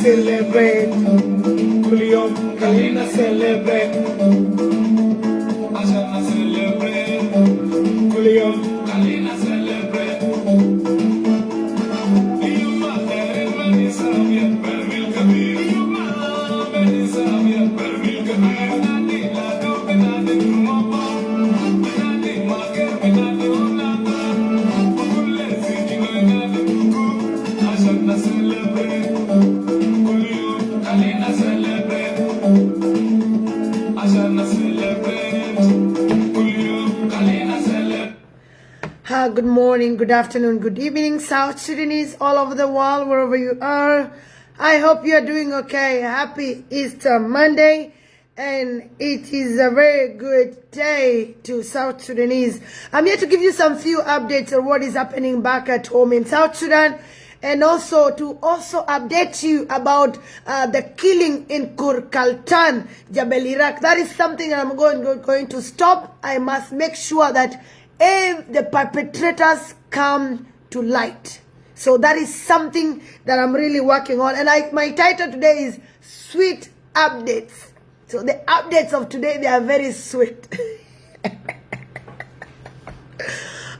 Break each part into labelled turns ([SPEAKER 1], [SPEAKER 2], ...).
[SPEAKER 1] Celebrate, Julio, Kalina celebrate. Ashana celebrate, Julio, Kalina celebrate. Yuma, Mani Samia, Permil Kabir, Yuma, Mani Samia, Permil Kabir. Nani, Lado, Nani, Mama, Nani, Maka, Nani, Onana, Pule, Siti, Nani, Kuku, Ashana celebrate. Good morning, good afternoon, good evening, South Sudanese all over the world, wherever you are. I hope you are doing okay. Happy Easter Monday, and it is a very good day to South Sudanese. I'm here to give you some few updates on what is happening back at home in South Sudan, and also to update you about the killing in Kurkaltan, Jabal Iraq. That is something that I'm going to stop. I must make sure that if the perpetrators come to light. So that is something that I'm really working on. And my title today is Sweet Updates. So the updates of today, they are very sweet.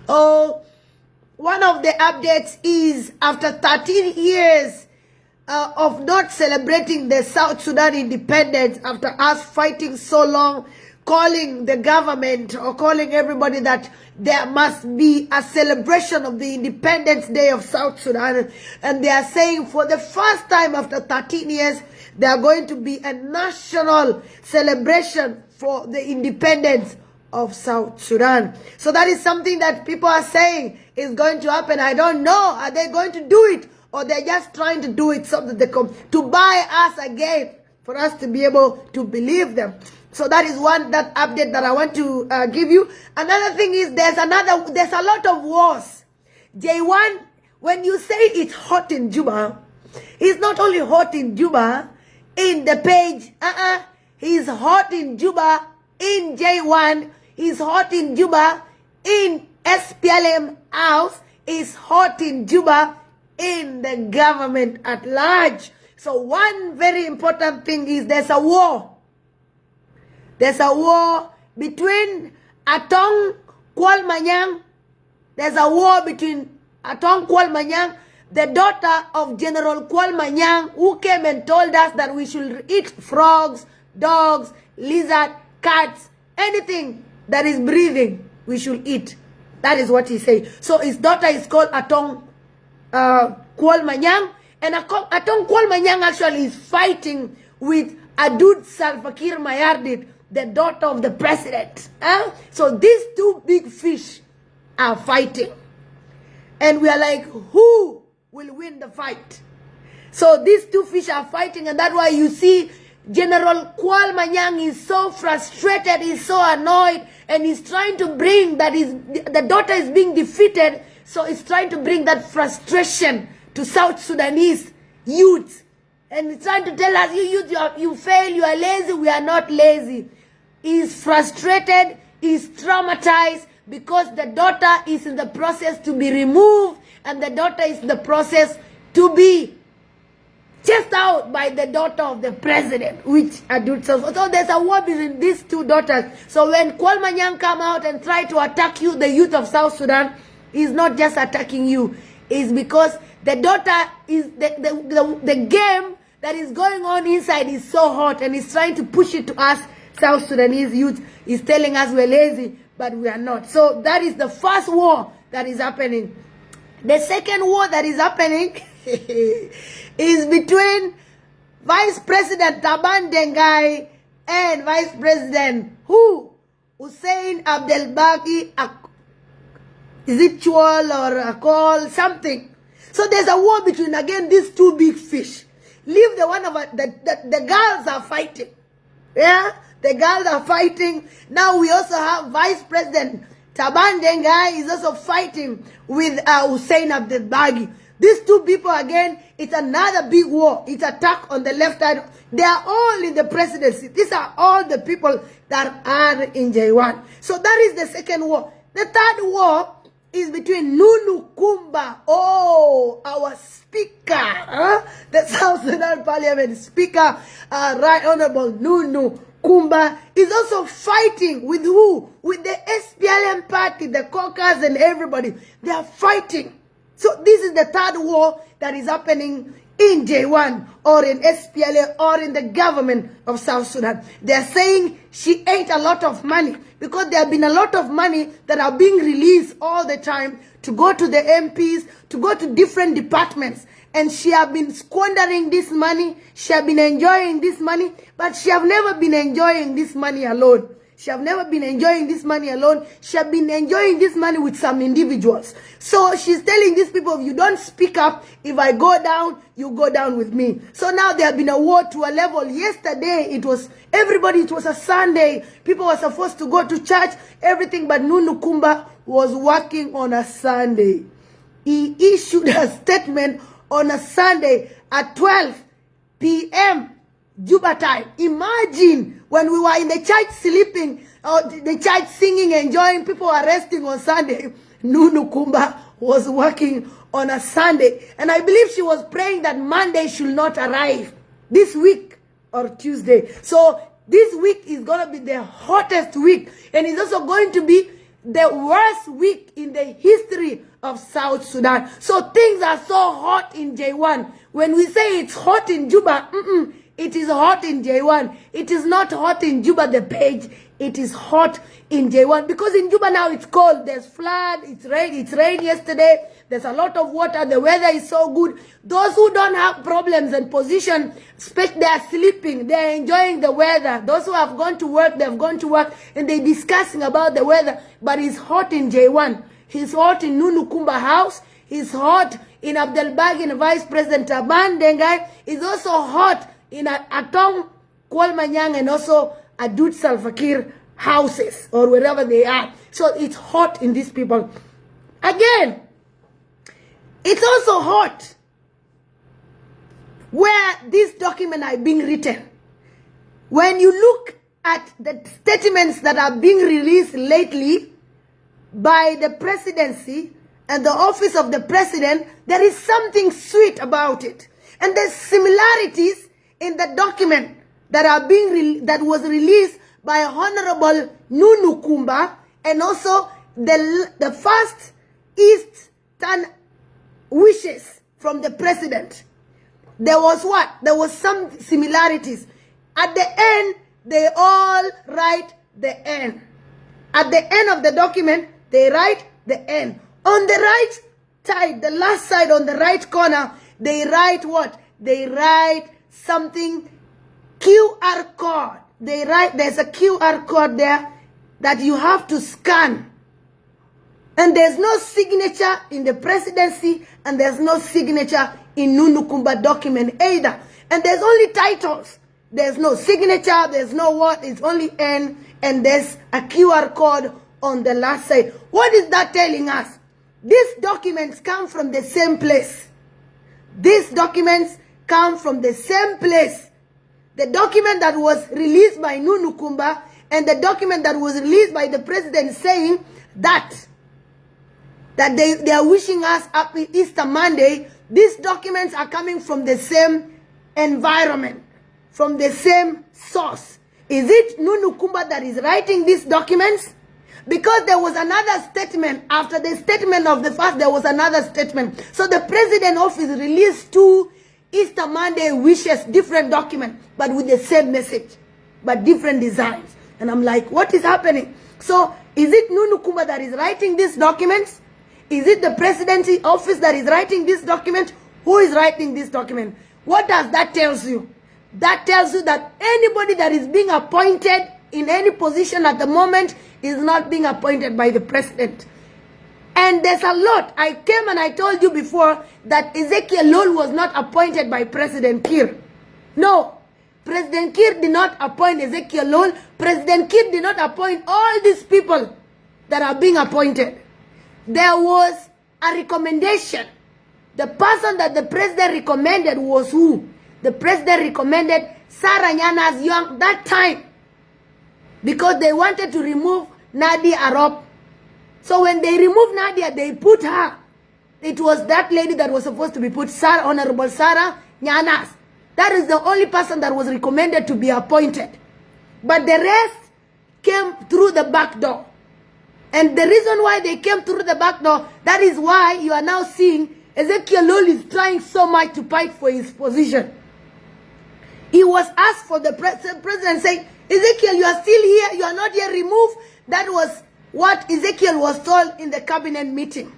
[SPEAKER 1] One of the updates is after 13 years of not celebrating the South Sudan independence, after us fighting so long, calling the government or calling everybody that there must be a celebration of the Independence Day of South Sudan. And they are saying for the first time after 13 years, there are going to be a national celebration for the independence of South Sudan. So that is something that people are saying is going to happen. I don't know. Are they going to do it? Or they're just trying to do it so that they come to buy us again for us to be able to believe them. So that is that update that I want to give you. Another thing is there's a lot of wars. Yiɛn, when you say it's hot in Juba, it's not only hot in Juba, in the page, he's hot in Juba, in Yiɛn, he's hot in Juba, in SPLM house, he's hot in Juba, in the government at large. So one very important thing is there's a war. There's a war between Atong Kwalmanyang. There's a war between Atong Kwalmanyang, the daughter of General Kwalmanyang, who came and told us that we should eat frogs, dogs, lizards, cats, anything that is breathing, we should eat. That is what he said. So his daughter is called Atong Kwalmanyang, and Atong Kwalmanyang actually is fighting with Adud Salva Kiir Mayardit, the daughter of the president. So these two big fish are fighting. And we are like, who will win the fight? So these two fish are fighting, and that's why you see General Kwalmanyang is so frustrated, he's so annoyed, and he's trying to bring the daughter is being defeated, so he's trying to bring that frustration to South Sudanese youth. And he's trying to tell us, you youth, you fail, you are lazy. We are not lazy. He's frustrated, he's traumatized because the daughter is in the process to be removed, and the daughter is in the process to be chased out by the daughter of the president, which Adud. So there's a war between these two daughters. So when Kwalmanyang come out and try to attack you, the youth of South Sudan, he's not just attacking you. It's because the daughter is the game that is going on inside is so hot, and he's trying to push it to us. South Sudanese youth is telling us we're lazy, but we are not. So that is the first war that is happening. The second war that is happening is between Vice President Taban Dengai and Vice President Hussein Abdelbaki. Is it Chual or Akol? Something. So there's a war between, again, these two big fish. Leave the one of the girls are fighting. Yeah? The girls are fighting. Now we also have Vice President Taban Dengai is also fighting with Hussein Abdelbagi. These two people again, it's another big war. It's attack on the left side. They are all in the presidency. These are all the people that are in Yiɛn. So that is the second war. The third war is between Nunu Kumba, our speaker, the South Sudan Parliament Speaker, Right Honorable Nunu Kumba, is also fighting with who? With the SPLM party, the caucus and everybody. They are fighting. So this is the third war that is happening in Yiɛn or in SPLA or in the government of South Sudan. They are saying she ate a lot of money because there have been a lot of money that are being released all the time to go to the MPs, to go to different departments. And she has been squandering this money. She has been enjoying this money, but she has never been enjoying this money alone. She has never been enjoying this money alone. She has been enjoying this money with some individuals. So she's telling these people, if you don't speak up, if I go down, you go down with me. So now there have been a war to a level. Yesterday, it was a Sunday. People were supposed to go to church, everything, but Nunu Kumba was working on a Sunday. He issued a statement on a Sunday at 12 p.m. Juba time. Imagine when we were in the church sleeping, or the church singing, enjoying, people were resting on Sunday. Nunu Kumba was working on a Sunday. And I believe she was praying that Monday should not arrive this week or Tuesday. So this week is going to be the hottest week. And it's also going to be the worst week in the history of South Sudan. So things are so hot in Yiɛn. When we say it's hot in Juba, it is hot in Yiɛn. It is not hot in Juba, the page. It is hot in Yiɛn. Because in Juba now it's cold. There's flood. It's rain. It's rained yesterday. There's a lot of water. The weather is so good. Those who don't have problems and position, they are sleeping. They are enjoying the weather. Those who have gone to work, they have gone to work and they're discussing about the weather. But it's hot in Yiɛn. He's hot in Nunu Kumba house. He's hot in Abdelbagi and Vice President Taban Dengai. He's also hot in Atong, Kwalmanyang, and also Adut Salfakir houses or wherever they are. So it's hot in these people. Again, it's also hot where these documents are being written. When you look at the statements that are being released lately by the presidency and the office of the president, there is something sweet about it. And there's similarities in the document that was released by Honorable Nunu Kumba and also the first Eastern wishes from the president. There was what? There was some similarities. At the end, they all write the end. At the end of the document, they write the end. On the right side, the last side on the right corner, they write what? They write something, QR code. They write, there's a QR code there that you have to scan. And there's no signature in the presidency and there's no signature in Nunu Kumba document either. And there's only titles. There's no signature, there's no what, it's only N, and there's a QR code on the last side. What is that telling us? These documents come from the same place. These documents come from the same place. The document that was released by Nunu Kumba and the document that was released by the president saying that they are wishing us happy Easter Monday, these documents are coming from the same environment, from the same source. Is it Nunu Kumba that is writing these documents? Because there was another statement. After the statement of the first, there was another statement. So the president office released two Easter Monday wishes, different documents, but with the same message, but different designs. And I'm like, what is happening? So is it Nunu Kumba that is writing these documents? Is it the presidency office that is writing this document? Who is writing this document? What does that tell you? That tells you that anybody that is being appointed in any position at the moment is not being appointed by the president. And there's a lot. I came and I told you before that Ezekiel Lol was not appointed by President Kiir. No. President Kiir did not appoint Ezekiel Lol. President Kiir did not appoint all these people that are being appointed. There was a recommendation. The person that the president recommended was who? The president recommended Sarah Nyana's Young that time because they wanted to remove Nadia Arop. So when they removed Nadia, they put her. It was that lady that was supposed to be put, Sarah, Honorable Sarah Nyanas. That is the only person that was recommended to be appointed. But the rest came through the back door. And the reason why they came through the back door, that is why you are now seeing Ezekiel Lol is trying so much to fight for his position. He was asked for the president saying, Ezekiel, you are still here, you are not yet removed. That was what Ezekiel was told in the cabinet meeting.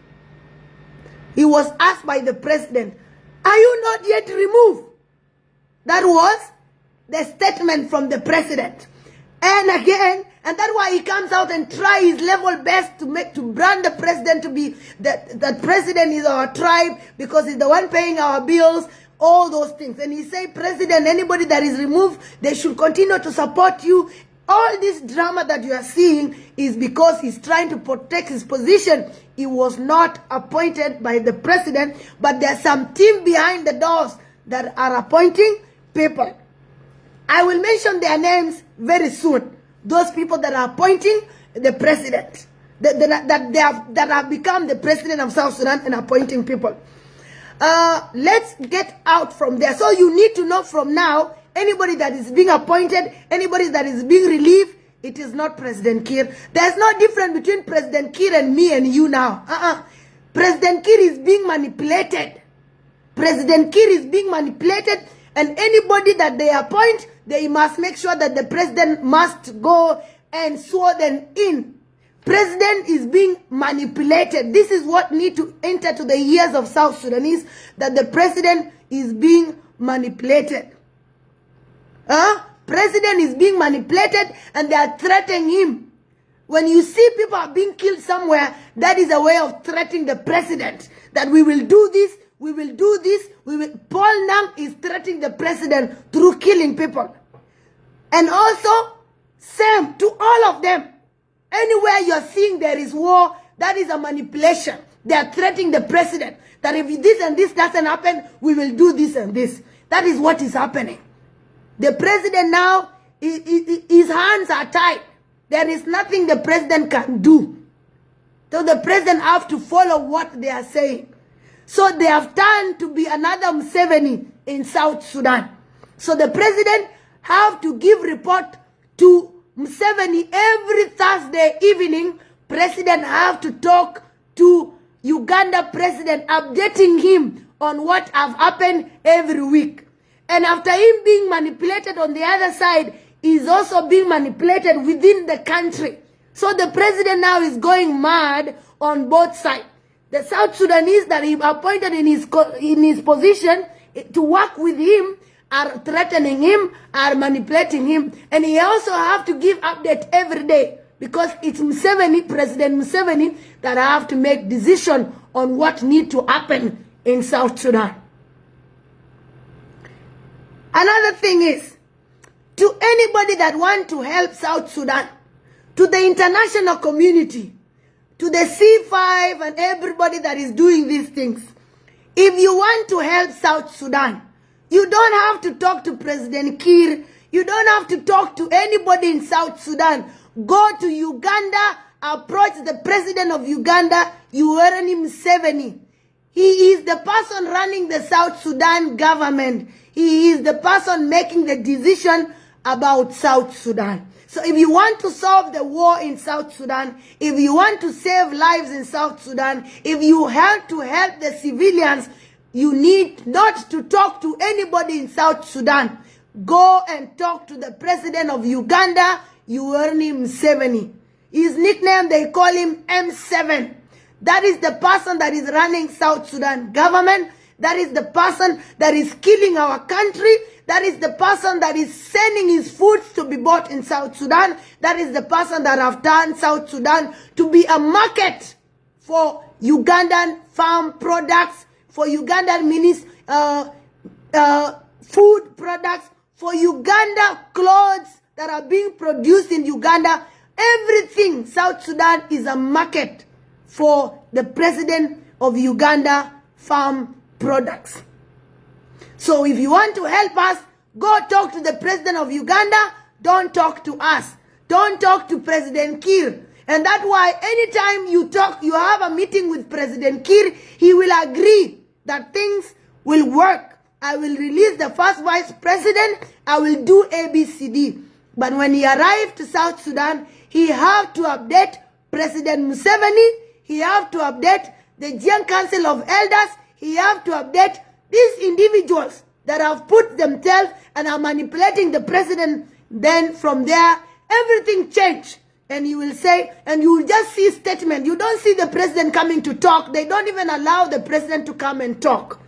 [SPEAKER 1] He was asked by the president, are you not yet removed? That was the statement from the president. And again, and that's why he comes out and tries his level best to brand the president to be that president is our tribe because he's the one paying our bills, all those things. And he say, President, anybody that is removed, they should continue to support you. All this drama that you are seeing is because he's trying to protect his position. He was not appointed by the president, but there's some team behind the doors that are appointing people. I will mention their names very soon. Those people that are appointing the president, that have become the president of South Sudan and appointing people. Let's get out from there. So you need to know from now, anybody that is being appointed, anybody that is being relieved, it is not President Kiir. There's no difference between President Kiir and me and you now. President Kiir is being manipulated. President Kiir is being manipulated, and anybody that they appoint, they must make sure that the president must go and swear them in. President is being manipulated. This is what need to enter to the ears of South Sudanese, that the president is being manipulated. President is being manipulated and they are threatening him. When you see people are being killed somewhere, that is a way of threatening the president. That we will do this, we will do this, we will. Paul Nang is threatening the president through killing people. And also, same to all of them. Anywhere you're seeing there is war, that is a manipulation. They are threatening the president. That if this and this doesn't happen, we will do this and this. That is what is happening. The president now, his hands are tied. There is nothing the president can do. So the president have to follow what they are saying. So they have turned to be another Museveni in South Sudan. So the president have to give report to Museveni every Thursday evening. President have to talk to Uganda president, updating him on what have happened every week. And after him being manipulated on the other side, he's also being manipulated within the country. So the president now is going mad on both sides. The South Sudanese that he appointed in his position to work with him are threatening him, are manipulating him. And he also have to give update every day because it's Museveni, President Museveni, that have to make decision on what need to happen in South Sudan. Another thing is, to anybody that want to help South Sudan, to the international community, to the C5 and everybody that is doing these things, if you want to help South Sudan, you don't have to talk to President Kiir. You don't have to talk to anybody in South Sudan. Go to Uganda, approach the president of Uganda, Nueri Museveni. He is the person running the South Sudan government. He is the person making the decision about South Sudan. So if you want to solve the war in South Sudan, if you want to save lives in South Sudan, if you have to help the civilians, you need not to talk to anybody in South Sudan. Go and talk to the president of Uganda, Nueri Museveni. His nickname, they call him M7. That is the person that is running South Sudan government. That is the person that is killing our country. That is the person that is sending his foods to be bought in South Sudan. That is the person that have turned South Sudan to be a market for Ugandan farm products, for Ugandan food products, for Uganda clothes that are being produced in Uganda. Everything, South Sudan is a market for the president of Uganda farm products. So if you want to help us, go talk to the president of Uganda. Don't talk to us. Don't talk to President Kiir. And that's why anytime you have a meeting with President Kiir, he will agree that things will work. I will release the first vice president. I will do ABCD. But when he arrived to South Sudan, he have to update President Museveni. He have to update the Yiɛn Council of Elders. He have to update these individuals that have put themselves and are manipulating the president. Then from there, everything changed. And you will say, and you will just see statement. You don't see the president coming to talk. They don't even allow the president to come and talk.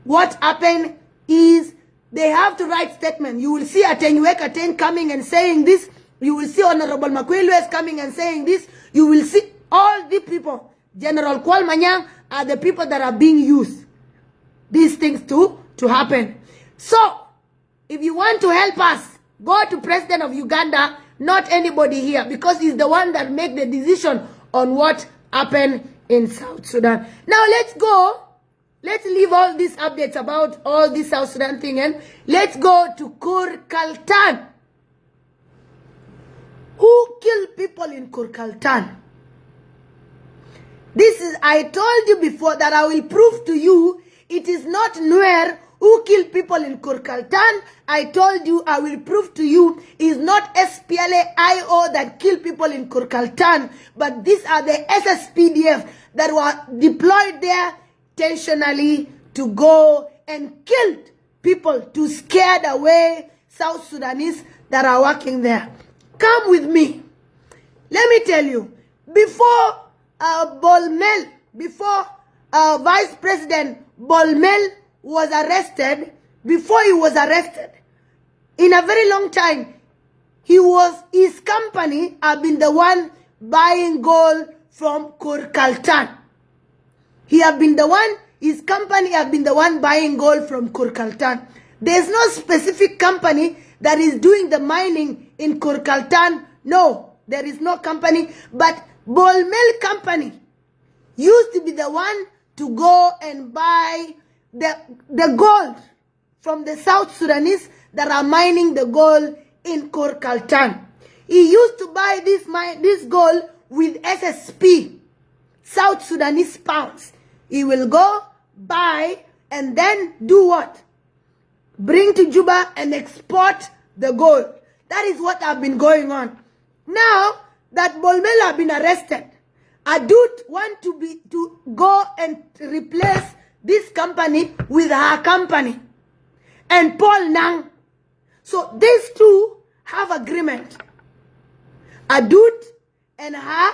[SPEAKER 1] What happened is they have to write statement. You will see Ateng coming and saying this. You will see Honorable Makwelwe coming and saying this. You will see all the people. General Kwal Manyang are the people that are being used. These things to happen. So, if you want to help us, go to President of Uganda, not anybody here, because he's the one that make the decision on what happened in South Sudan. Now let's go. Let's leave all these updates about all this South Sudan thing and let's go to Kurkaltan. Who killed people in Kurkaltan? This is, I told you before that I will prove to you it is not Nueri who killed people in Kurkaltan. I told you I will prove to you is not SPLA-IO that killed people in Kurkaltan, but these are the SSPDF that were deployed there intentionally to go and kill people to scare away South Sudanese that are working there. Come with me. Let me tell you, before Vice President Bolmel was arrested, before he was arrested, in a very long time, his company have been the one buying gold from Kurkaltan. His company have been the one buying gold from Kurkaltan. There's no specific company that is doing the mining in Kurkaltan. No, there is no company, but Bolmel company used to be the one to go and buy the gold from the South Sudanese that are mining the gold in Kurkaltan. He used to buy this gold with SSP, South Sudanese pounds. He will go, buy, and then do what? Bring to Juba and export the gold. That is what have been going on. Now that Bolmel have been arrested, Adut want to go and replace this company with her company. And Paul Nang. So these two have agreement. Adut and her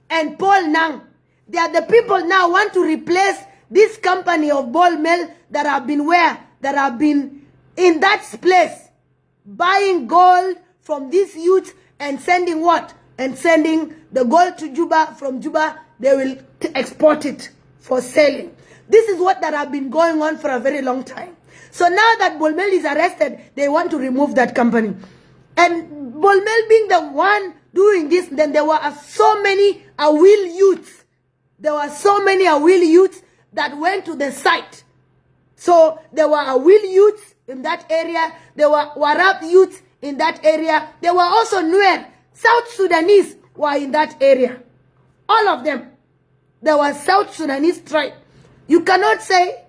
[SPEAKER 1] and Paul Nang. They are the people now want to replace this company of Bolmel that have been where? That have been in that place. Buying gold from these youths and sending what? And sending the gold to Juba. From Juba, they will export it for selling. This is what that have been going on for a very long time. So now that Bolmel is arrested, they want to remove that company. And Bolmel being the one doing this, then there were so many Awil youths. There were so many Awil youths that went to the site. So there were Awil youths in that area. There were Warab youths in that area. There were also Nueri. South Sudanese were in that area. All of them. There was South Sudanese tribe. You cannot say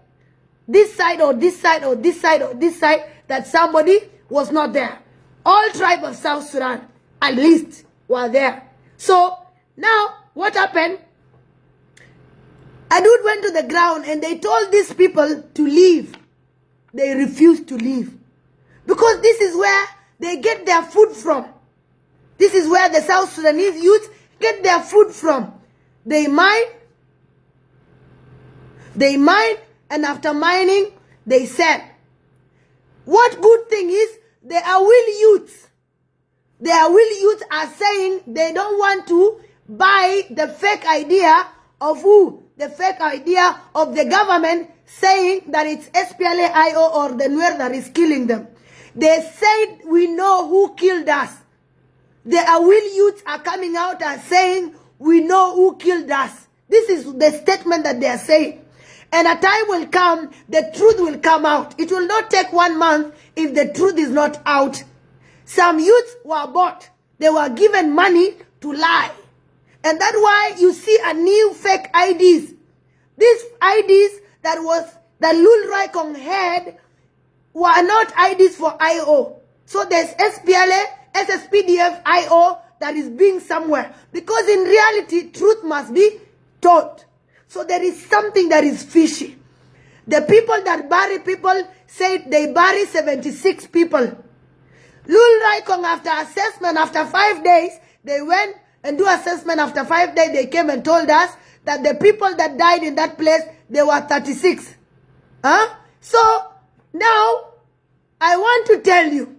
[SPEAKER 1] this side or this side or this side or this side that somebody was not there. All tribes of South Sudan, at least, were there. So now what happened? Adud went to the ground and they told these people to leave. They refused to leave. Because this is where they get their food from. This is where the South Sudanese youth get their food from. They mine, and after mining, they sell. What good thing is, the Awil youths are saying they don't want to buy the fake idea of who? The fake idea of the government saying that it's SPLA-IO or the Nueri that is killing them. They said, we know who killed us. The Awil youths are coming out and saying, we know who killed us. This is the statement that they are saying. And a time will come, the truth will come out. It will not take 1 month if the truth is not out. Some youths were bought. They were given money to lie. And that's why you see a new fake IDs. These IDs that Lul Raikong had were not IDs for IO. So there's SPLA, SSPDF, IO that is being somewhere. Because in reality, truth must be told. So there is something that is fishy. The people that bury people said they bury 76 people. Lul Raikong, after assessment, after 5 days, they went and do assessment. After 5 days, they came and told us that the people that died in that place, they were 36. So now, I want to tell you,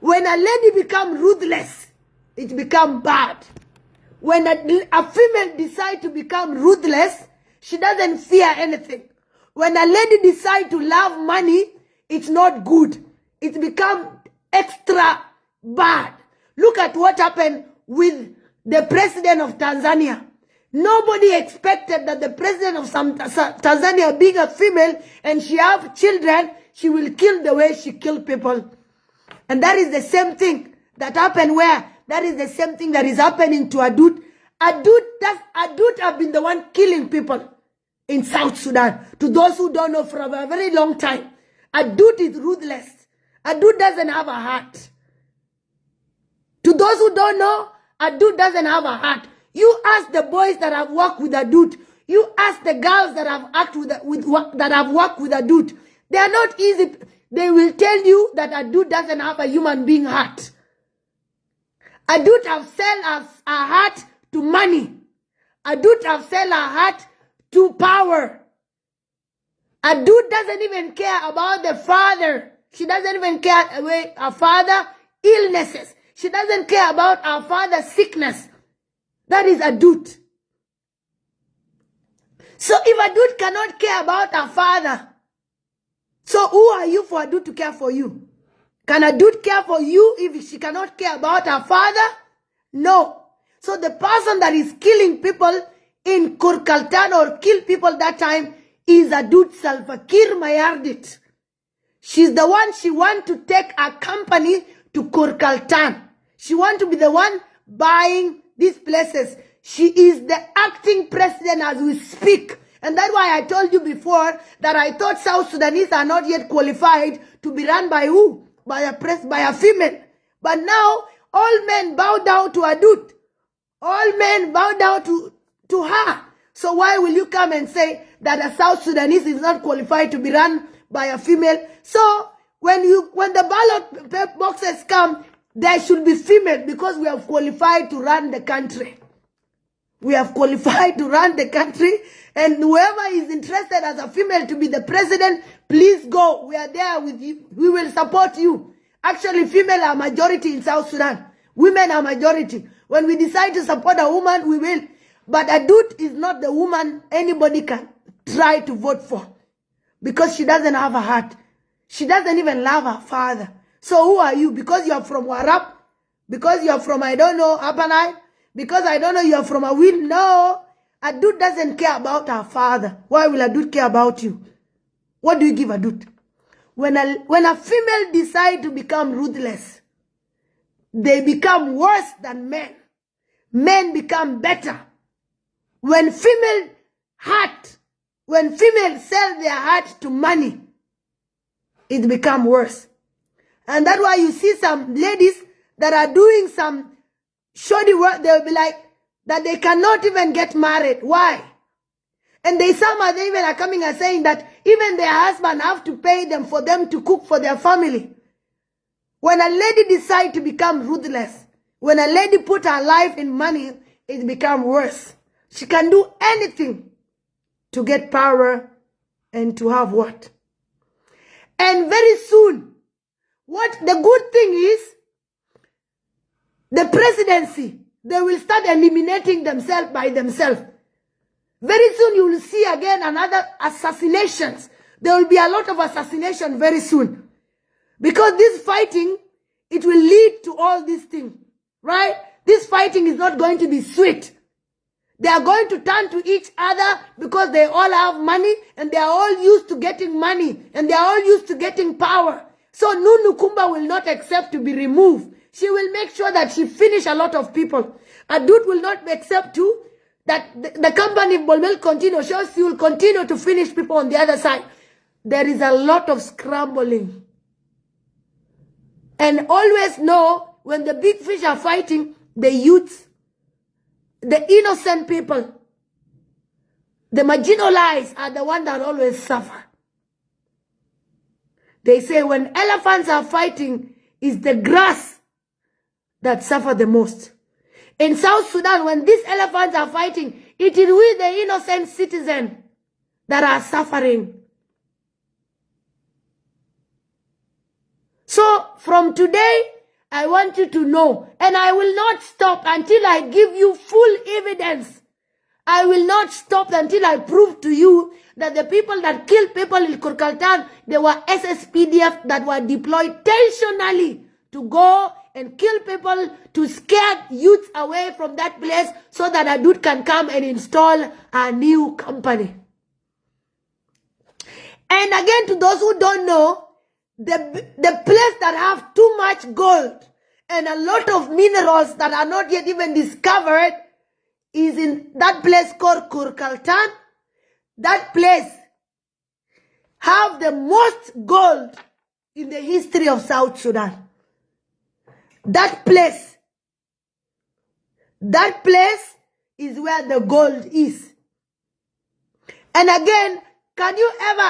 [SPEAKER 1] when a lady becomes ruthless, it becomes bad. When a female decides to become ruthless, she doesn't fear anything. When a lady decides to love money, it's not good. It becomes extra bad. Look at what happened with the president of Tanzania. Nobody expected that the president of Tanzania, being a female and she have children, she will kill the way she killed people. And that is the same thing that happened where? That is the same thing that is happening to Adut. Adut have been the one killing people in South Sudan. To those who don't know, for a very long time, Adut is ruthless. Adut doesn't have a heart. To those who don't know, Adut doesn't have a heart. You ask the boys that have worked with Adut. You ask the girls that have worked with Adut. They are not easy. They will tell you that Adut doesn't have a human being heart. Adut have sell her heart to money. Adut have sell her heart to power. Adut doesn't even care about the father. She doesn't even care about her father illnesses. She doesn't care about her father's sickness. That is Adut. So if Adut cannot care about her father, so who are you for Adut to care for you? Can Adut care for you if she cannot care about her father? No. So the person that is killing people in Kurkaltan or kill people that time is Adut Salfakir Mayardit. She's the one, she want to take a company to Kurkaltan. She want to be the one buying these places. She is the acting president as we speak. And that's why I told you before that I thought South Sudanese are not yet qualified to be run by who? By a female. But now, all men bow down to Adut. All men bow down to her. So why will you come and say that a South Sudanese is not qualified to be run by a female? So, when the ballot boxes come, there should be female because we have qualified to run the country. We have qualified to run the country, and whoever is interested as a female to be the president, please go. We are there with you. We will support you. Actually, female are majority in South Sudan. Women are majority. When we decide to support a woman, we will. But Adut is not the woman anybody can try to vote for because she doesn't have a heart. She doesn't even love her father. So who are you? Because you are from Warab? Because you are from, I don't know, Apanai? Because I don't know, you are from a will? No. Adut doesn't care about her father. Why will Adut care about you? What do you give Adut? When a female decides to become ruthless, they become worse than men. Men become better. When females sell their heart to money, it becomes worse. And that's why you see some ladies that are doing some shoddy work, they'll be like, that they cannot even get married. Why? And some of them even are coming and saying that even their husband have to pay them for them to cook for their family. When a lady decides to become ruthless, when a lady put her life in money, it becomes worse. She can do anything to get power and to have what? And very soon, what the good thing is, the presidency, they will start eliminating themselves by themselves. Very soon you will see again another assassinations. There will be a lot of assassination very soon. Because this fighting, it will lead to all these things, right? This fighting is not going to be sweet. They are going to turn to each other because they all have money and they are all used to getting money and they are all used to getting power. So Nunu Kumba will not accept to be removed. She will make sure that she finish a lot of people. Adut will not accept to that the company will continue. She will continue to finish people on the other side. There is a lot of scrambling. And always know when the big fish are fighting, the youths, the innocent people, the marginalized are the ones that always suffer. They say when elephants are fighting, it's the grass that suffer the most. In South Sudan, when these elephants are fighting, it is we, the innocent citizens, that are suffering. So from today, I want you to know, and I will not stop until I give you full evidence. I will not stop until I prove to you that the people that killed people in Kurkaltan, they were SSPDF that were deployed intentionally to go and kill people, to scare youth away from that place so that Adut can come and install a new company. And again, to those who don't know, the place that have too much gold and a lot of minerals that are not yet even discovered is in that place called Kurkaltan. That place have the most gold in the history of South Sudan. That place is where the gold is. And again, have you ever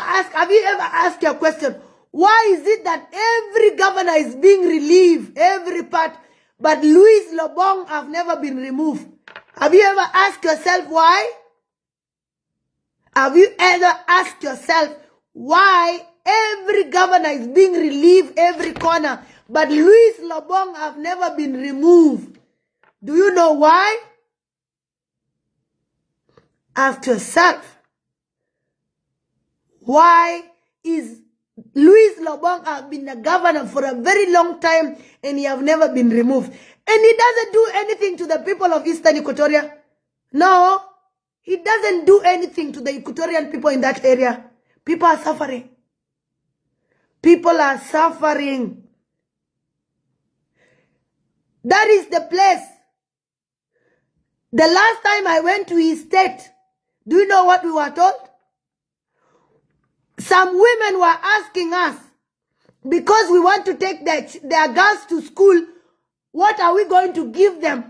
[SPEAKER 1] asked your question, why is it that every governor is being relieved, every part, but Louis Lobong have never been removed? Have you ever asked yourself why? Have you ever asked yourself why every governor is being relieved every corner, but Louis Lobong have never been removed? Do you know why? Ask yourself, why is Louis Lobong have been a governor for a very long time and he have never been removed? And he doesn't do anything to the people of Eastern Equatoria. No, he doesn't do anything to the Equatorian people in that area. People are suffering. People are suffering. That is the place. The last time I went to his state, do you know what we were told? Some women were asking us, because we want to take their girls to school, what are we going to give them?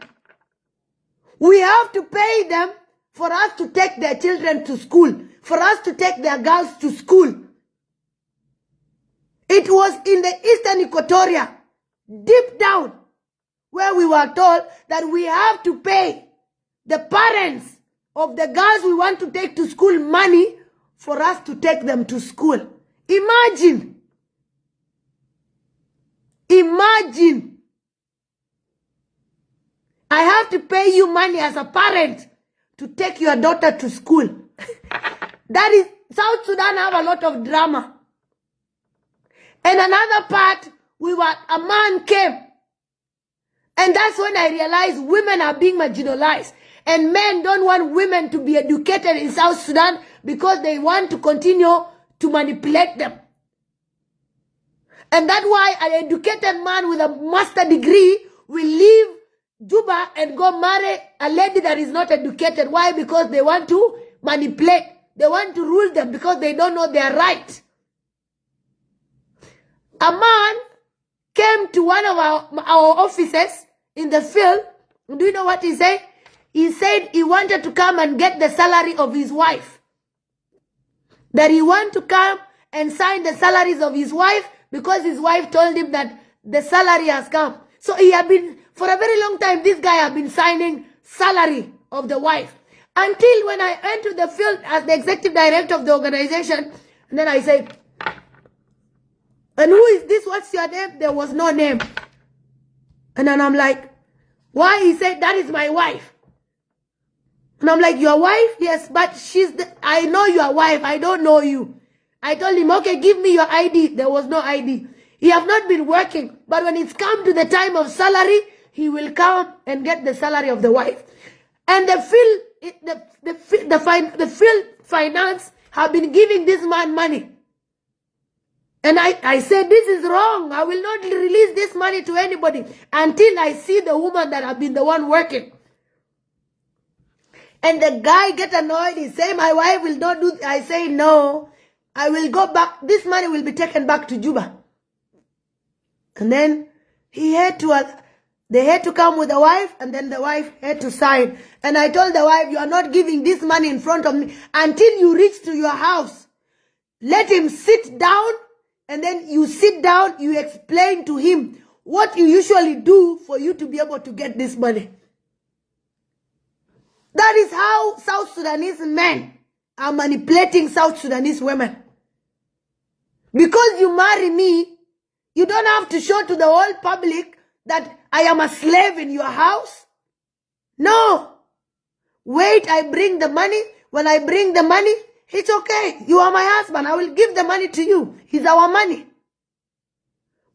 [SPEAKER 1] We have to pay them for us to take their children to school, for us to take their girls to school. It was in the Eastern Equatoria, deep down, where we were told that we have to pay the parents of the girls we want to take to school money for us to take them to school. Imagine. Imagine. I have to pay you money as a parent to take your daughter to school. That is, South Sudan have a lot of drama. And another part, a man came. And that's when I realized women are being marginalized. And men don't want women to be educated in South Sudan because they want to continue to manipulate them. And that's why an educated man with a master degree will leave Juba and go marry a lady that is not educated. Why? Because they want to manipulate. They want to rule them because they don't know their right. A man came to one of our offices in the field. Do you know what he said? He said he wanted to come and get the salary of his wife. That he wanted to come and sign the salaries of his wife because his wife told him that the salary has come. So he had been, for a very long time, this guy had been signing salary of the wife. Until when I entered the field as the executive director of the organization, and then I said, and who is this? What's your name? There was no name. And then I'm like, why? He said, that is my wife. And I'm like, your wife? Yes, but I know your wife. I don't know you. I told him, okay, give me your ID. There was no ID. He have not been working, but when it's come to the time of salary, he will come and get the salary of the wife. And the field finance have been giving this man money. And I said, this is wrong. I will not release this money to anybody until I see the woman that have been the one working. And the guy get annoyed. He say, my wife will not do. I say, no, I will go back. This money will be taken back to Juba. And then they had to come with the wife, and then the wife had to sign. And I told the wife, you are not giving this money in front of me until you reach to your house. Let him sit down, and then you sit down, you explain to him what you usually do for you to be able to get this money. That is how South Sudanese men are manipulating South Sudanese women. Because you marry me, you don't have to show to the whole public that I am a slave in your house. No. Wait, I bring the money. When I bring the money, it's okay. You are my husband. I will give the money to you. It's our money.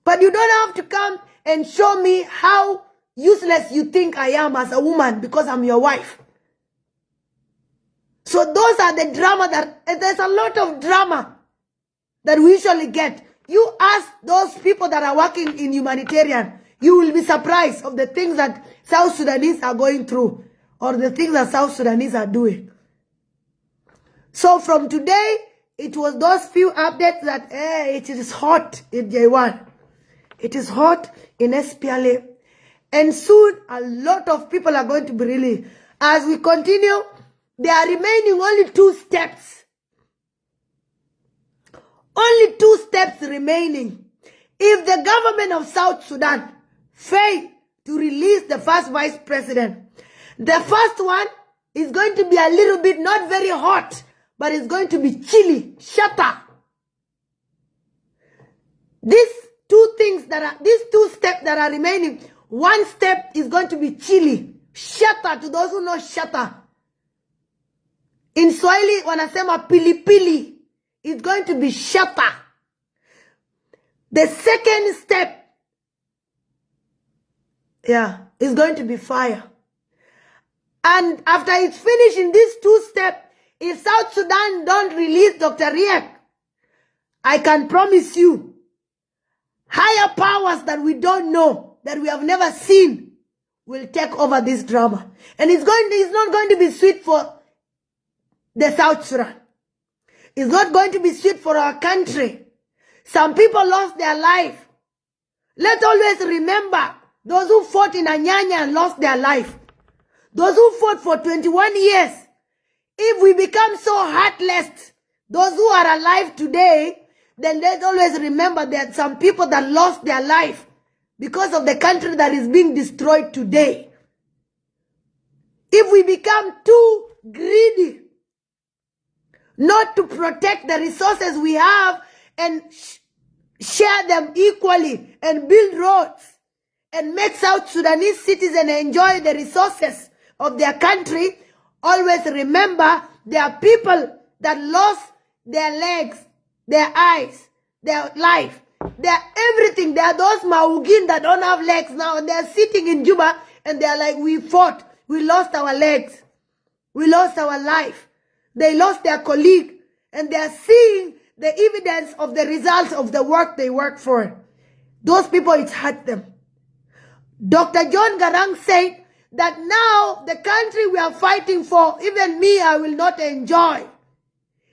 [SPEAKER 1] But you don't have to come and show me how useless you think I am as a woman because I'm your wife. So those are the drama there's a lot of drama that we usually get. You ask those people that are working in humanitarian, you will be surprised of the things that South Sudanese are going through or the things that South Sudanese are doing. So from today, it was those few updates that it is hot in Yiɛn. It is hot in SPLA. And soon, a lot of people are going to be released. As we continue, there are remaining only 2 steps. Only 2 steps remaining. If the government of South Sudan fail to release the first vice president, the first one is going to be a little bit, not very hot, but it's going to be chilly, shatter. These 2 steps that are remaining, 1 step is going to be chilly, shatter. To those who know shatter, in Swahili wanasema pilipili. It's going to be shatter. The second step, is going to be fire. And after it's finished in these 2 steps, if South Sudan don't release Dr. Yiɛn, I can promise you, higher powers that we don't know, that we have never seen, will take over this drama. And it's not going to be sweet for the South Sudan. It's not going to be sweet for our country. Some people lost their life. Let's always remember those who fought in Anyanya and lost their life. Those who fought for 21 years. If we become so heartless, those who are alive today, then let's always remember that some people that lost their life because of the country that is being destroyed today. If we become too greedy, not to protect the resources we have and share them equally and build roads and make South Sudanese citizens enjoy the resources of their country, always remember there are people that lost their legs, their eyes, their life, their everything. There are those Maugin that don't have legs now and they're sitting in Juba and they're like, we fought, we lost our legs, we lost our life. They lost their colleague, and they are seeing the evidence of the results of the work they work for. Those people, it hurt them. Dr. John Garang said that now the country we are fighting for, even me, I will not enjoy.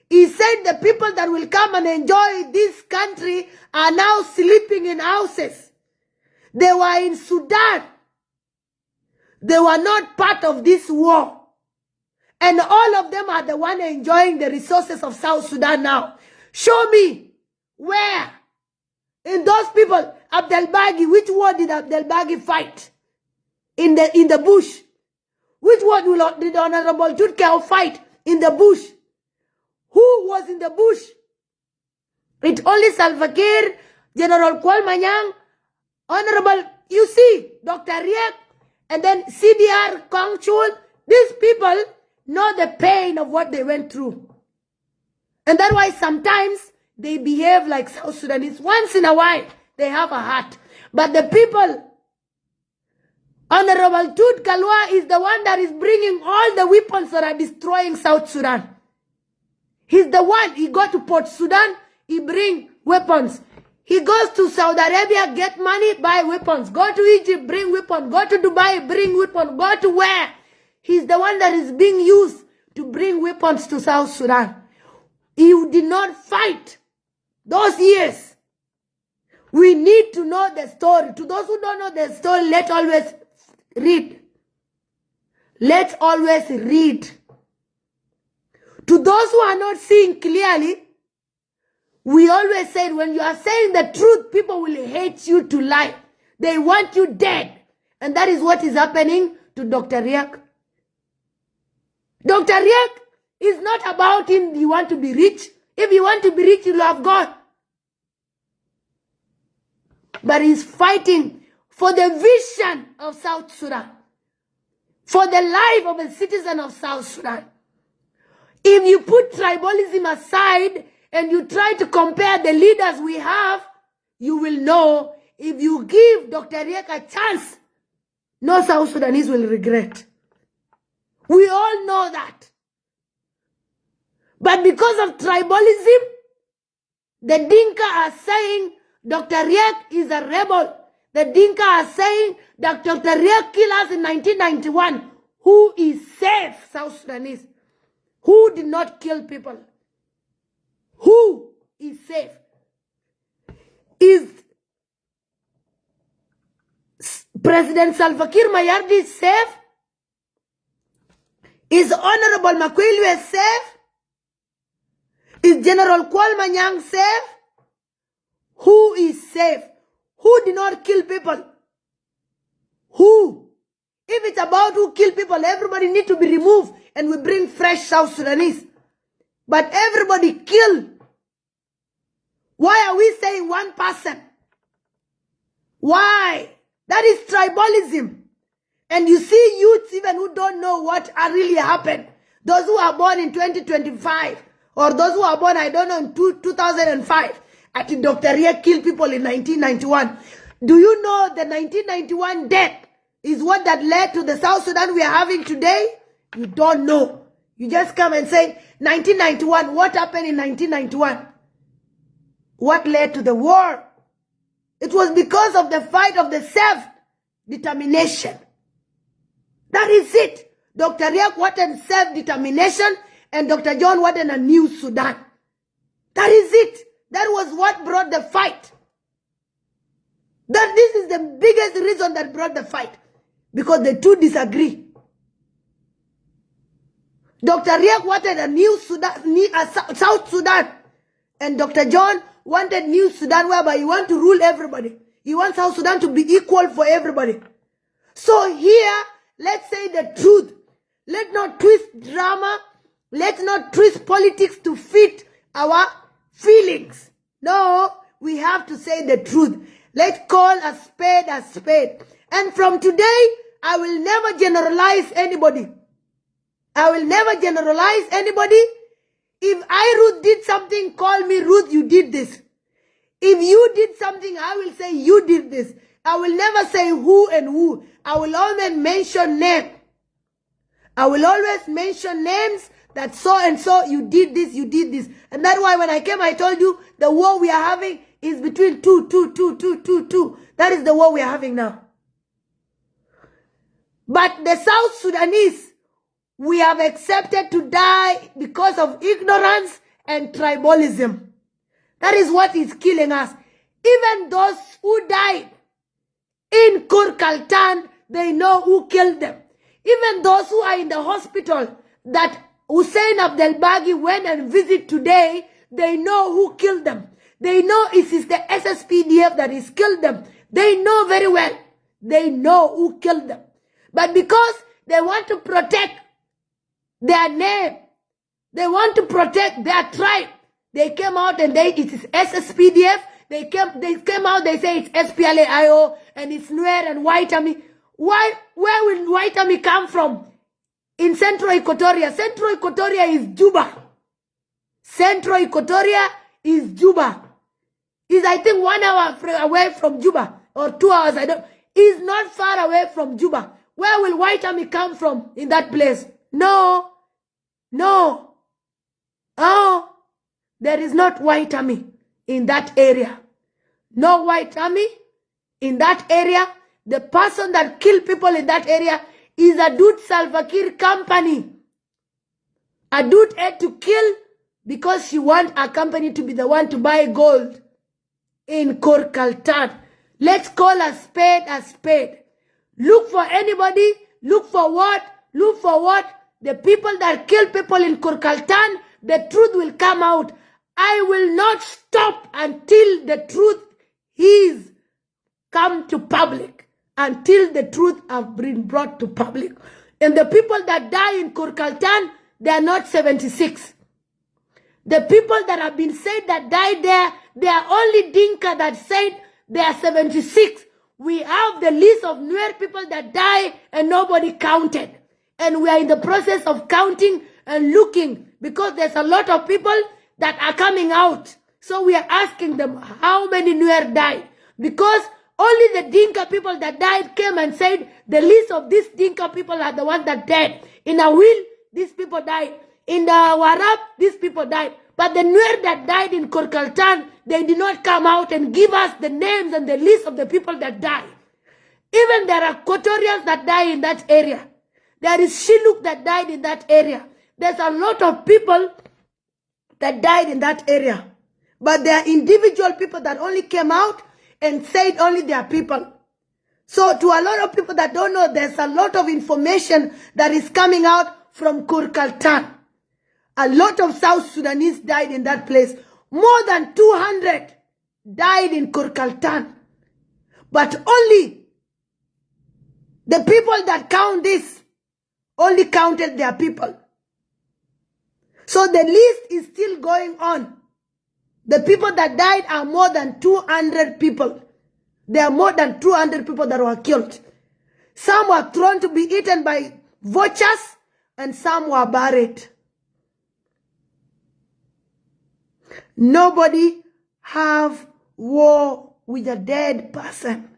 [SPEAKER 1] He said the people that will come and enjoy this country are now sleeping in houses. They were in Sudan. They were not part of this war. And all of them are the one enjoying the resources of South Sudan now. Show me where in those people, Abdelbagi, which war did Abdelbagi fight? In the bush. Which war did Honorable Tutkeo fight in the bush? Who was in the bush? It only Salva Kiir, General Kwal Manyang, Honorable, you see, Dr. Yiɛn, and then CDR Kongchul. These people know the pain of what they went through. And that's why sometimes they behave like South Sudanese. Once in a while, they have a heart. But the people, Honorable Tut Galwa is the one that is bringing all the weapons that are destroying South Sudan. He's the one. He go to Port Sudan, he bring weapons. He goes to Saudi Arabia, get money, buy weapons. Go to Egypt, bring weapons. Go to Dubai, bring weapons. Go to where? He's the one that is being used to bring weapons to South Sudan. He did not fight those years. We need to know the story. To those who don't know the story, let's always read. Let's always read. To those who are not seeing clearly, we always said when you are saying the truth, people will hate you to lie. They want you dead. And that is what is happening to Dr. Riek. Dr. Riek is not about him, you want to be rich. If you want to be rich, you love God. But he's fighting for the vision of South Sudan. For the life of a citizen of South Sudan. If you put tribalism aside and you try to compare the leaders we have, you will know if you give Dr. Riek a chance, no South Sudanese will regret. We all know that. But because of tribalism, the Dinka are saying Dr. Riek is a rebel. The Dinka are saying that Dr. Riek killed us in 1991. Who is safe, South Sudanese? Who did not kill people? Who is safe? Is President Salva Kiir Mayardit safe? Is Honorable Makwelwe safe? Is General Kwalmanyang safe? Who is safe? Who did not kill people? Who? If it's about who killed people, everybody need to be removed and we bring fresh South Sudanese. But everybody killed. Why are we saying one person? Why? That is tribalism. And you see youths even who don't know what really happened. Those who are born in 2025 or those who are born, I don't know, in 2005. I think Dr. Riek killed people in 1991. Do you know the 1991 death is what that led to the South Sudan we are having today? You don't know. You just come and say, 1991, what happened in 1991? What led to the war? It was because of the fight of the self-determination. That is it. Dr. Riek wanted self-determination and Dr. John wanted a new Sudan. That is it. That was what brought the fight. That this is the biggest reason that brought the fight. Because the two disagree. Dr. Riek wanted a new Sudan, South Sudan. And Dr. John wanted new Sudan whereby he wants to rule everybody. He wants South Sudan to be equal for everybody. So here, let's say the truth. Let's not twist drama. Let's not twist politics to fit our feelings. No, we have to say the truth. Let's call a spade a spade. And from today, I will never generalize anybody. I will never generalize anybody. If I, Ruth, did something, call me Ruth, you did this. If you did something, I will say you did this. I will never say who and who. I will always mention name. I will always mention names that so and so, you did this, you did this. And that's why when I came, I told you the war we are having is between two. That is the war we are having now. But the South Sudanese, we have accepted to die because of ignorance and tribalism. That is what is killing us. Even those who died in Kurkaltan, they know who killed them. Even those who are in the hospital that Hussein Abdelbagi went and visited today, they know who killed them. They know it is the SSPDF that has killed them. They know very well. They know who killed them. But because they want to protect their name, they want to protect their tribe, they came out and it is SSPDF. They came out, they say it's SPLA-IO and it's Nueri and White Army. Where will White Army come from? In Central Equatoria. Central Equatoria is Juba. Central Equatoria is Juba. is, I think, 1 hour away from Juba, or 2 hours, I don't, is not far away from Juba. Where will White Army come from in that place? No. No. Oh, there is not White Army in that area. No White Army in that area. The person that killed people in that area is a dude Salva Kiir company. A dude had to kill because she wants a company to be the one to buy gold in Korkaltan. Let's call a spade a spade. Look for anybody. Look for what? Look for what? The people that kill people in Korkaltan, the truth will come out. I will not stop until the truth is come to public. Until the truth have been brought to public. And the people that die in Korkaltan, they are not 76. The people that have been said that died there, they are only Dinka that said they are 76. We have the list of Nuer people that die and nobody counted. And we are in the process of counting and looking because there's a lot of people that are coming out. So we are asking them how many Nuer died. Because only the Dinka people that died came and said the list of these Dinka people are the ones that died. In Awil, these people died. In the Warab, these people died. But the Nuer that died in Korkaltan, they did not come out and give us the names and the list of the people that died. Even there are Equatorians that die in that area. There is Shiluk that died in that area. There's a lot of people that died in that area. But there are individual people that only came out and said only their people. So to a lot of people that don't know, there's a lot of information that is coming out from Korkaltan. A lot of South Sudanese died in that place. More than 200 died in Korkaltan. But only the people that count this only counted their people. So the list is still going on. The people that died are more than 200 people. There are more than 200 people that were killed. Some were thrown to be eaten by vultures and some were buried. Nobody have war with a dead person.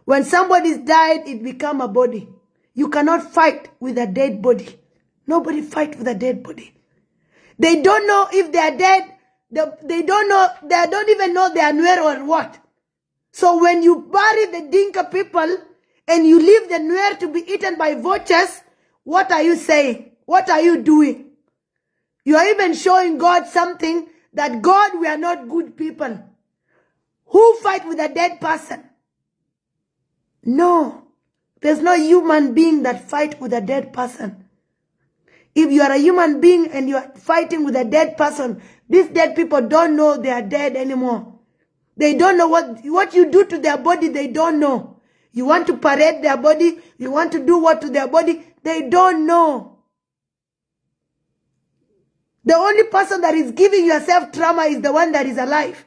[SPEAKER 1] When somebody's died, it become a body. You cannot fight with a dead body. Nobody fight with a dead body. They don't know if they are dead. They don't know. They don't even know they are Nuer or what. So when you bury the Dinka people and you leave the Nuer to be eaten by vultures, what are you saying? What are you doing? You are even showing God something that God, we are not good people. Who fight with a dead person? No. There's no human being that fight with a dead person. If you are a human being and you are fighting with a dead person, these dead people don't know they are dead anymore. They don't know what you do to their body, they don't know. You want to parade their body, you want to do what to their body, they don't know. The only person that is giving yourself trauma is the one that is alive.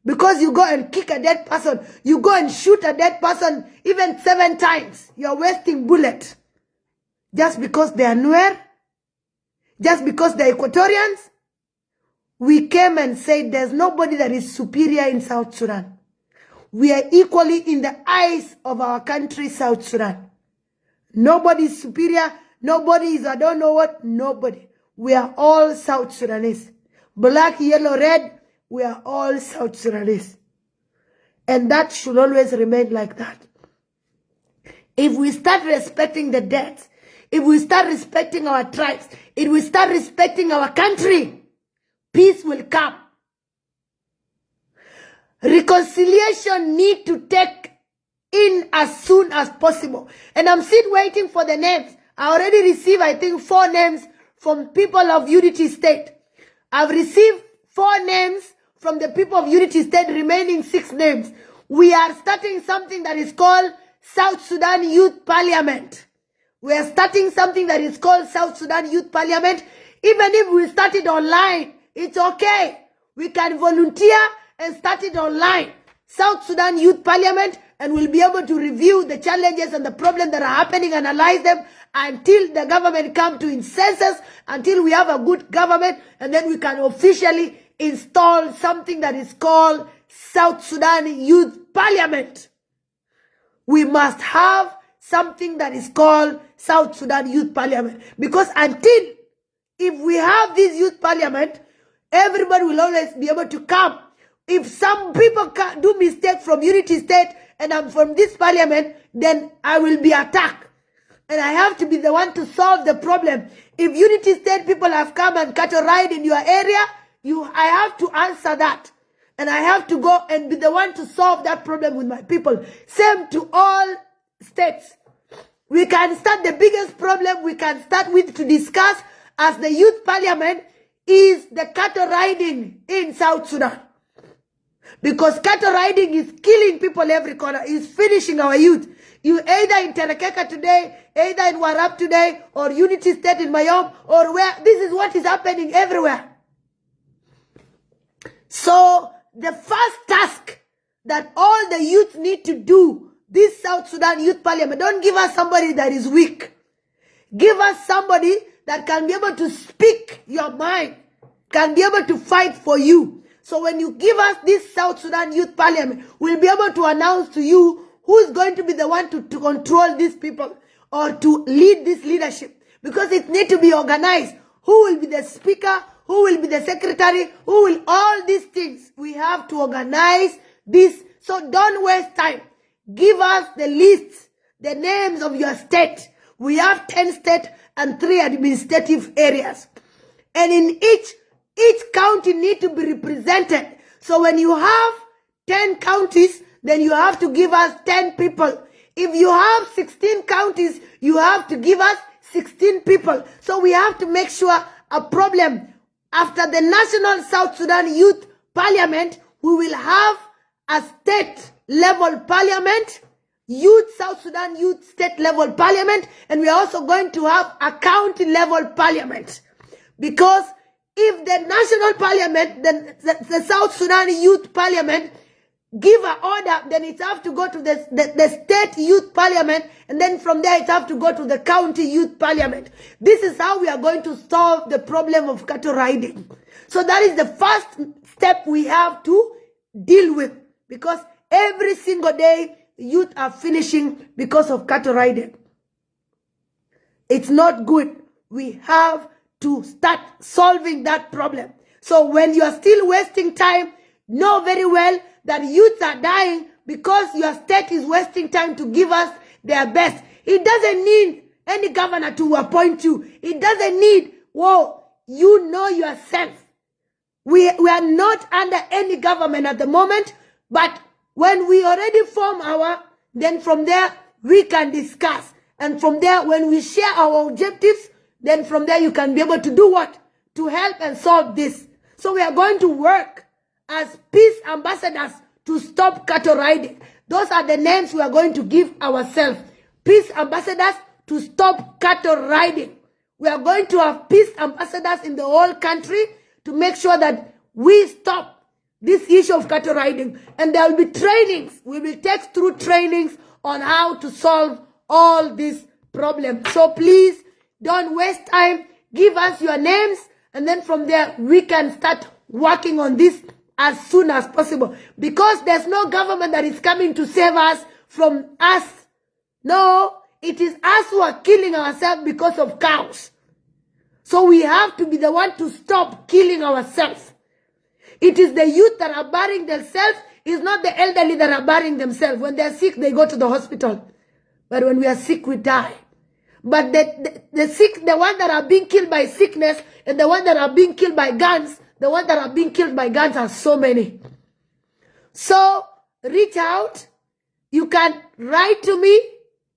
[SPEAKER 1] Because you go and kick a dead person, you go and shoot a dead person even 7 times. You are wasting bullets. Just because they are Nuer, just because they are Equatorians, we came and said there's nobody that is superior in South Sudan. We are equally in the eyes of our country, South Sudan. Nobody is superior. Nobody is, I don't know what, nobody. We are all South Sudanese. Black, yellow, red, we are all South Sudanese. And that should always remain like that. If we start respecting the dead, if we start respecting our tribes, if we start respecting our country, peace will come. Reconciliation need to take in as soon as possible. And I'm still waiting for the names. I already received, I think, 4 names from people of Unity State. I've received 4 names from the people of Unity State, remaining 6 names. We are starting something that is called South Sudan Youth Parliament. We are starting something that is called South Sudan Youth Parliament. Even if we start it online, it's okay. We can volunteer and start it online. South Sudan Youth Parliament, and we'll be able to review the challenges and the problems that are happening, analyze them until the government come to its senses, until we have a good government, and then we can officially install something that is called South Sudan Youth Parliament. We must have something that is called South Sudan Youth Parliament. Because if we have this youth parliament, everybody will always be able to come. If some people do mistake from Unity State and I'm from this parliament, then I will be attacked. And I have to be the one to solve the problem. If Unity State people have come and cattle ride in your area, I have to answer that. And I have to go and be the one to solve that problem with my people. Same to all states. We can start the biggest problem we can start with to discuss as the youth parliament is the cattle riding in South Sudan. Because cattle riding is killing people every corner. It's finishing our youth. You either in Terekeka today, either in Warab today, or Unity State in Mayom, or where. This is what is happening everywhere. So the first task that all the youth need to do, this South Sudan Youth Parliament, don't give us somebody that is weak. Give us somebody that can be able to speak your mind, can be able to fight for you. So when you give us this South Sudan Youth Parliament, we'll be able to announce to you who is going to be the one to control these people or to lead this leadership. Because it needs to be organized. Who will be the speaker? Who will be the secretary? Who will all these things? We have to organize this. So don't waste time. Give us the lists, the names of your state. We have 10 states and 3 administrative areas. And in each county need to be represented. So when you have 10 counties, then you have to give us 10 people. If you have 16 counties, you have to give us 16 people. So we have to make sure a problem. After the National South Sudan Youth Parliament, we will have a state-level parliament, South Sudan Youth State-level Parliament, and we are also going to have a county-level parliament. Because if the National Parliament, the South Sudan Youth Parliament, give an order, then it have to go to the State Youth Parliament, and then from there it have to go to the County Youth Parliament. This is how we are going to solve the problem of cattle riding. So that is the first step we have to deal with, because every single day youth are finishing because of cattle riding. It's not good. We have to start solving that problem. So when you are still wasting time, know very well that youths are dying because your state is wasting time to give us their best. It doesn't need any governor to appoint you. It doesn't need, you know yourself. We are not under any government at the moment, but when we already form then from there we can discuss. And from there, when we share our objectives, then from there you can be able to do what? To help and solve this. So we are going to work as peace ambassadors to stop cattle riding. Those are the names we are going to give ourselves. Peace ambassadors to stop cattle riding. We are going to have peace ambassadors in the whole country to make sure that we stop this issue of cattle riding. And there will be trainings. We will take through trainings on how to solve all these problems. So please don't waste time. Give us your names, and then from there we can start working on this as soon as possible. Because there's no government that is coming to save us from us. No, it is us who are killing ourselves because of cows. So we have to be the one to stop killing ourselves. It is the youth that are burying themselves. It's not the elderly that are burying themselves. When they're sick, they go to the hospital. But when we are sick, we die. But the sick, the ones that are being killed by sickness, and the ones that are being killed by guns, the ones that are being killed by guns are so many. So reach out. You can write to me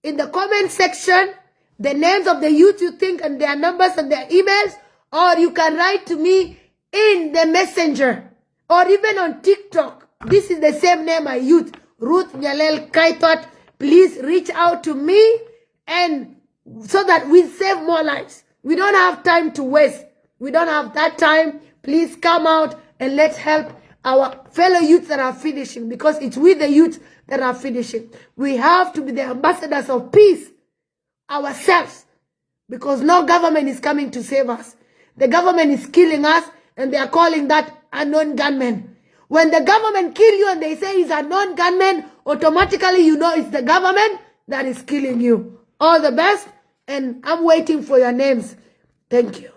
[SPEAKER 1] in the comment section the names of the youth you think and their numbers and their emails, or you can write to me in the messenger or even on TikTok. This is the same name I use, Ruth Nyalel Kaitot. Please reach out to me, and so that we save more lives. We don't have time to waste. We don't have that time. Please come out and let's help our fellow youths that are finishing, because it's with the youth that are finishing. We have to be the ambassadors of peace ourselves, because no government is coming to save us. The government is killing us, and they are calling that unknown gunmen. When the government kill you and they say it's a non-gunman, automatically you know it's the government that is killing you. All the best, and I'm waiting for your names. Thank you.